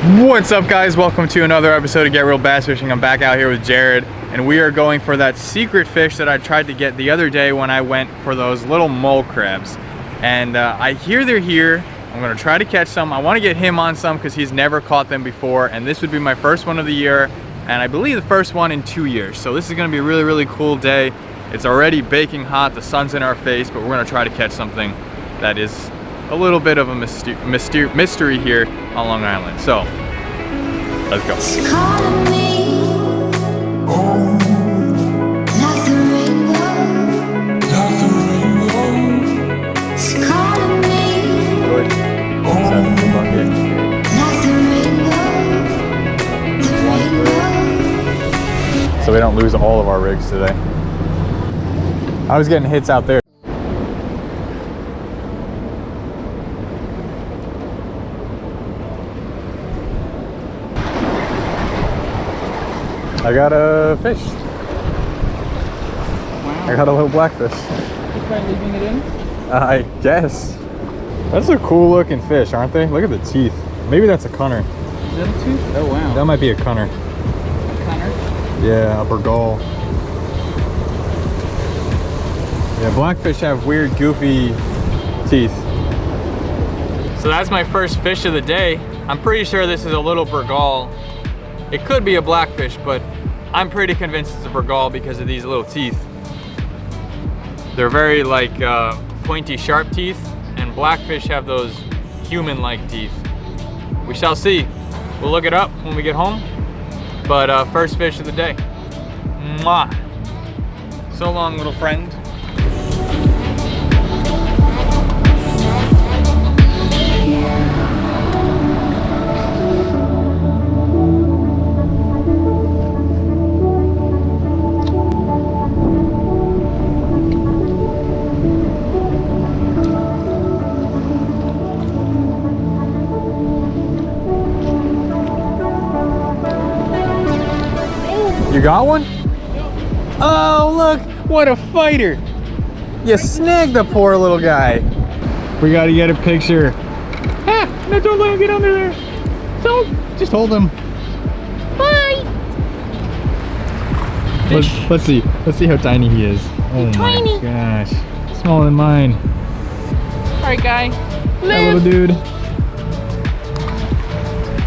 What's up, guys? Welcome to another episode of Get Real Bass Fishing. I'm back out here with Jared, and we are going for that secret fish that I tried to get the other day when I went for those little mole crabs. And I hear they're here. I'm gonna try to catch some. I want to get him on some because he's never caught them before, and this would be my first one of the year, and I believe the first one in 2 years. So this is gonna be a really, really cool day. It's already baking hot, the sun's in our face, but we're gonna try to catch something that is a little bit of a mystery here on Long Island. So let's go. So we don't lose all of our rigs today. I was getting hits out there. I got a fish. Wow. I got a little blackfish. You try leaving it in? I guess. That's a cool looking fish, aren't they? Look at the teeth. Maybe that's a cunner. Is that a tooth? Oh wow. That might be a cunner. A cunner? Yeah, upper gull. Yeah, blackfish have weird, goofy teeth. So that's my first fish of the day. I'm pretty sure this is a little burgal. It could be a blackfish, but I'm pretty convinced it's a burgal because of these little teeth. They're very like pointy, sharp teeth, and blackfish have those human-like teeth. We shall see. We'll look it up when we get home. But first fish of the day. Mwah. So long, little friend. You got one? Yep. Oh, look, what a fighter. You snagged the poor little guy. We gotta get a picture. Ah, no, don't let him get under there. Don't, just hold him. Bye. Let's see how tiny he is. Oh my gosh, smaller than mine. All right, guy. That little dude.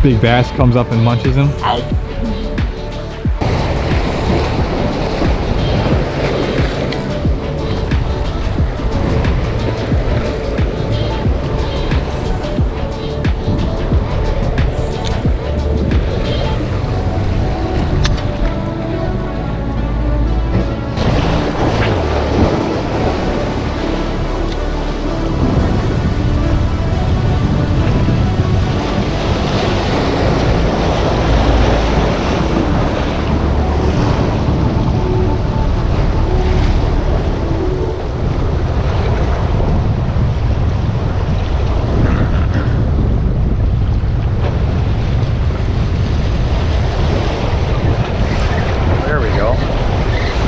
Big bass comes up and munches him. Ow.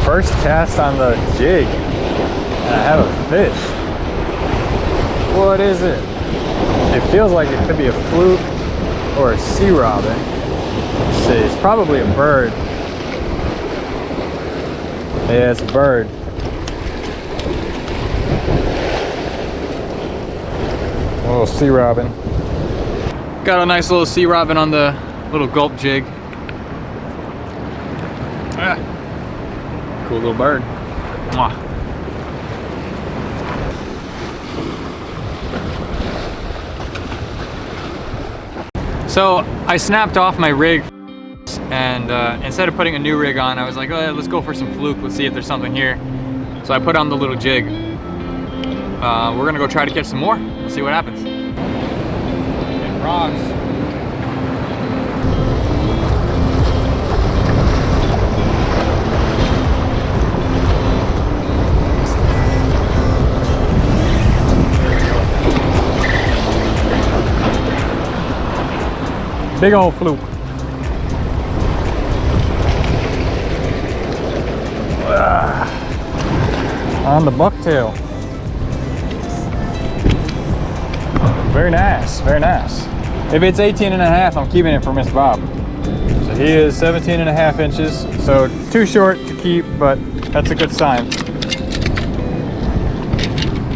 First cast on the jig, and I have a fish. What is it? It feels like it could be a fluke or a sea robin. Let's see, it's probably a bird. Yeah, it's a bird. A little sea robin. Got a nice little sea robin on the little gulp jig. Ah. Cool little bird. Mwah. So I snapped off my rig, and instead of putting a new rig on, I was like, oh, let's go for some fluke. Let's see if there's something here. So I put on the little jig. We're gonna go try to catch some more. Let's see what happens. And rods. Big old fluke. On the bucktail. Very nice, very nice. If it's 18 and a half, I'm keeping it for Miss Bob. So he is 17 and a half inches, so too short to keep, but that's a good sign.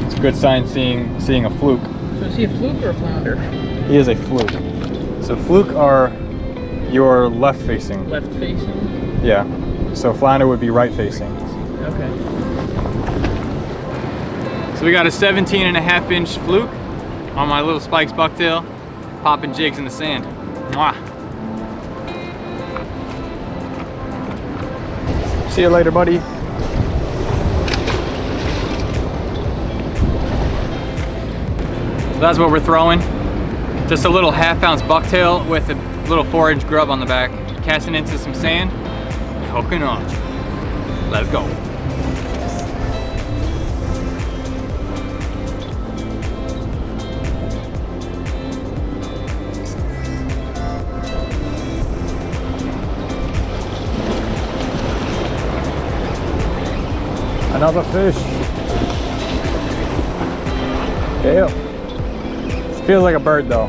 It's a good sign seeing a fluke. So is he a fluke or a flounder? He is a fluke. So fluke are your left facing. Left facing? Yeah. So flounder would be right facing. Okay. So we got a 17 and a half inch fluke on my little Spikes bucktail, popping jigs in the sand. Mwah. See you later, buddy. So that's what we're throwing. Just a little 1/2 ounce bucktail with a little 4-inch grub on the back. Casting into some sand, hooking on. Let's go. Another fish. Yeah. This feels like a bird though.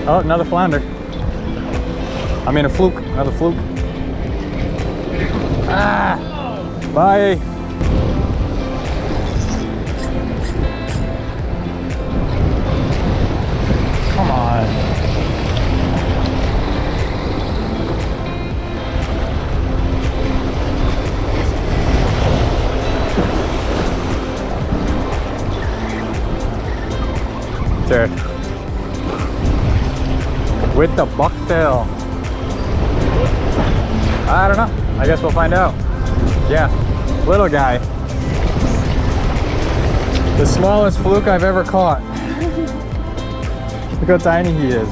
Oh, another flounder. I mean a fluke, another fluke. Ah! Bye! Come on. There. With the bucktail. I don't know. I guess we'll find out. Yeah, little guy. The smallest fluke I've ever caught. Look how tiny he is.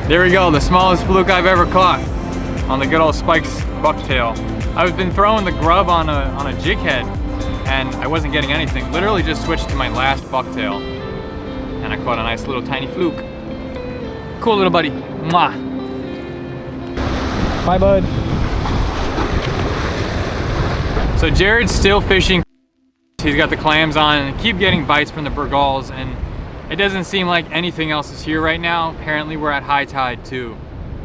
There we go, the smallest fluke I've ever caught on the good old Spikes bucktail. I've been throwing the grub on a jig head and I wasn't getting anything. Literally just switched to my last bucktail and I caught a nice little tiny fluke. Cool little buddy. Mwah. Bye, bud. So Jared's still fishing. He's got the clams on and keep getting bites from the burgals, and it doesn't seem like anything else is here right now. Apparently we're at high tide too.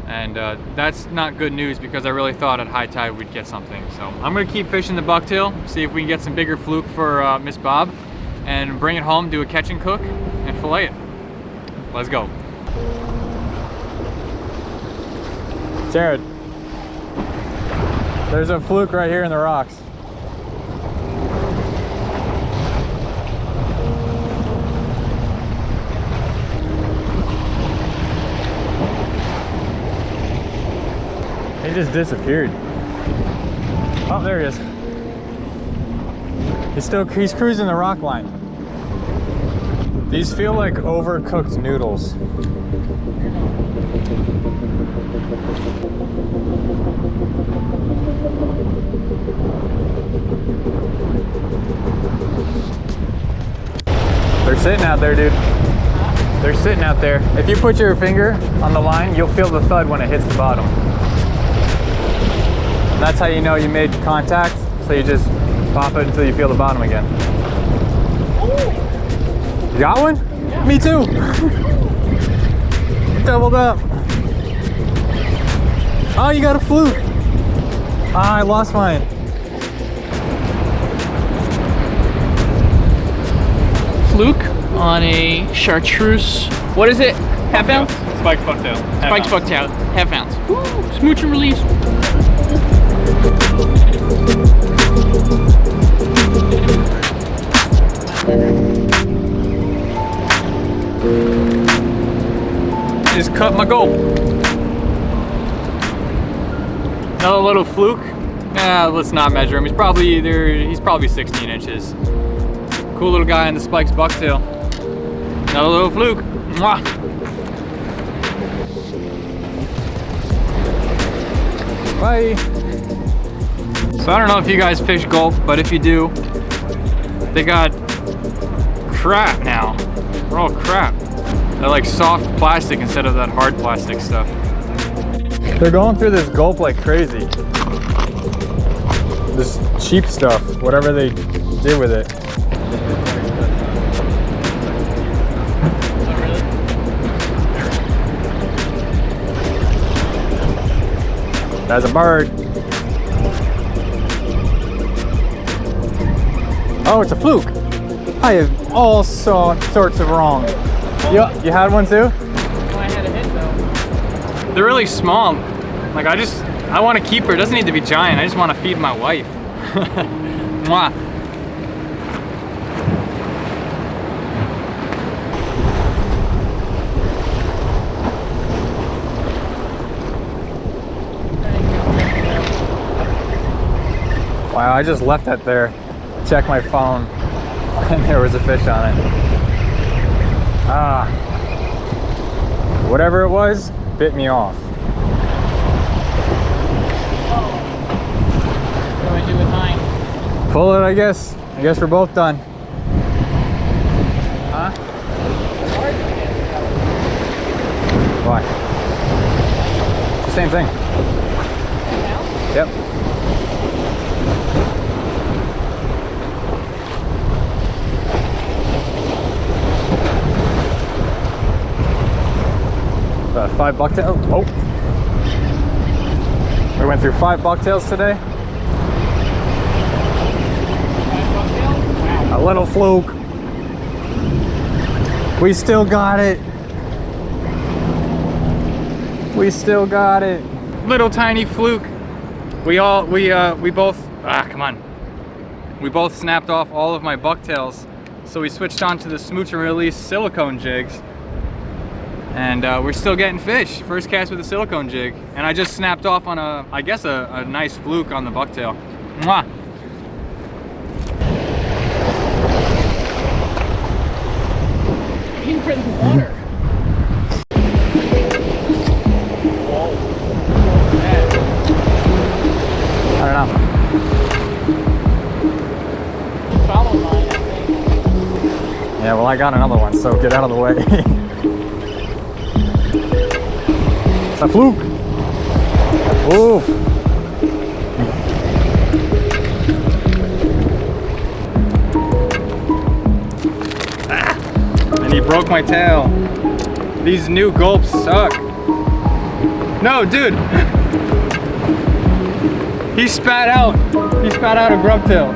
And that's not good news because I really thought at high tide we'd get something. So I'm gonna keep fishing the bucktail, see if we can get some bigger fluke for Miss Bob and bring it home, do a catch and cook and fillet it. Let's go. Jared, there's a fluke right here in the rocks. He just disappeared. Oh, there he is. He's cruising the rock line. These feel like overcooked noodles. They're sitting out there, dude. They're sitting out there. If you put your finger on the line, you'll feel the thud when it hits the bottom. That's how you know you made contact. So you just pop it until you feel the bottom again. You got one? Yeah. Me too. Doubled up. Oh, you got a fluke. Ah, I lost mine. Fluke on a chartreuse. What is it? Half ounce? Spikes bucktail. Spikes bucktail. Half ounce. Woo, smooch and release. Just cut my goal. Another little fluke. Let's not measure him. He's probably 16 inches. Cool little guy in the Spikes bucktail. Another little fluke. Mwah. Bye. So I don't know if you guys fish gulp, but if you do, they got crap now. They're all crap. They're like soft plastic instead of that hard plastic stuff. They're going through this gulp like crazy. This cheap stuff, whatever they did with it. There's a bird. Oh, it's a fluke. I have all sorts of wrong. You had one too? Well, I had a hit though. They're really small. Like I want to keep her. It doesn't need to be giant. I just want to feed my wife. Mwah. Wow, I just left that there. Checked my phone and there was a fish on it. Ah. Whatever it was, bit me off. What do I do with mine? Pull it, I guess. I guess we're both done. Huh? Why? It's the same thing. Yep. About 5 bucktails. Oh. We went through 5 bucktails today. 5 bucktails? Wow. A little fluke. We still got it. We still got it. Little tiny fluke. We both come on. We both snapped off all of my bucktails, so we switched on to the smooch and release silicone jigs. And we're still getting fish. First cast with a silicone jig. And I just snapped off on I guess a nice fluke on the bucktail. Mwah! Aim for the water. Whoa. I don't know. Follow mine, I think. Yeah, well I got another one, so get out of the way. It's a fluke. Ooh. And he broke my tail. These new gulps suck. No, dude. He spat out. He spat out a grub tail.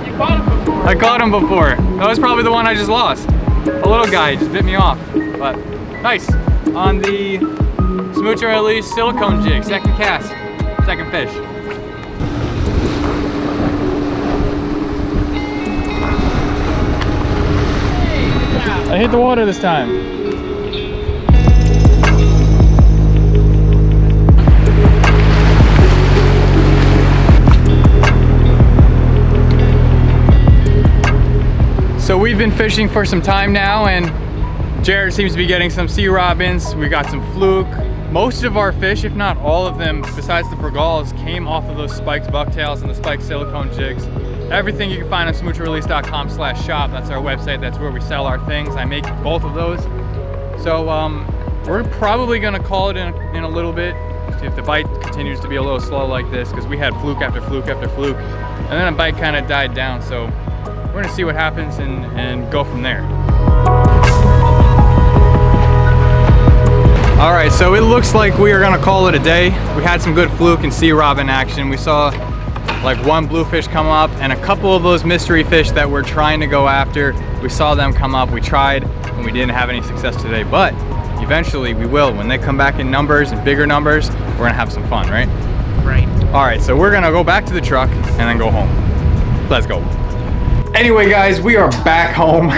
You caught him before. I caught him before. That was probably the one I just lost. A little guy just bit me off. But nice. On the smooch and release silicone jig. Second cast. Second fish. I hit the water this time. So we've been fishing for some time now, and Jared seems to be getting some sea robins. We got some fluke. Most of our fish, if not all of them, besides the Bergalls, came off of those spiked bucktails and the spiked silicone jigs. Everything you can find on smoocherrelease.com/shop. That's our website. That's where we sell our things. I make both of those. So we're probably gonna call it in a little bit if the bite continues to be a little slow like this, because we had fluke after fluke after fluke, and then the bite kind of died down. So we're gonna see what happens and go from there. All right, so it looks like we are gonna call it a day. We had some good fluke and sea robin action. We saw like one bluefish come up and a couple of those mystery fish that we're trying to go after. We saw them come up, we tried, and we didn't have any success today, but eventually we will. When they come back in numbers and bigger numbers, we're gonna have some fun, right? Right. All right, so we're gonna go back to the truck and then go home. Let's go. Anyway, guys, we are back home.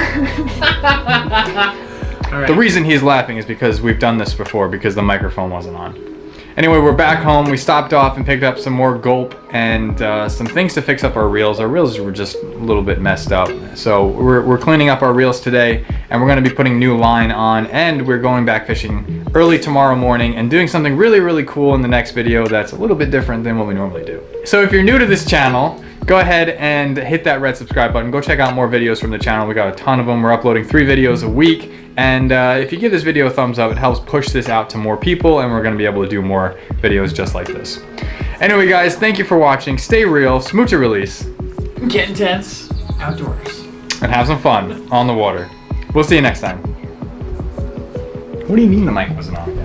All right. The reason he's laughing is because we've done this before because the microphone wasn't on. Anyway, we're back home. We stopped off and picked up some more gulp and some things to fix up our reels. Our reels were just a little bit messed up. So we're cleaning up our reels today, and we're gonna be putting new line on, and we're going back fishing early tomorrow morning and doing something really, really cool in the next video that's a little bit different than what we normally do. So if you're new to this channel, go ahead and hit that red subscribe button. Go check out more videos from the channel. We got a ton of them. We're uploading 3 videos a week. And if you give this video a thumbs up, it helps push this out to more people, and we're gonna be able to do more videos just like this. Anyway, guys, thank you for watching. Stay real, smooch and release. Get intense outdoors. And have some fun on the water. We'll see you next time. What do you mean the mic wasn't on?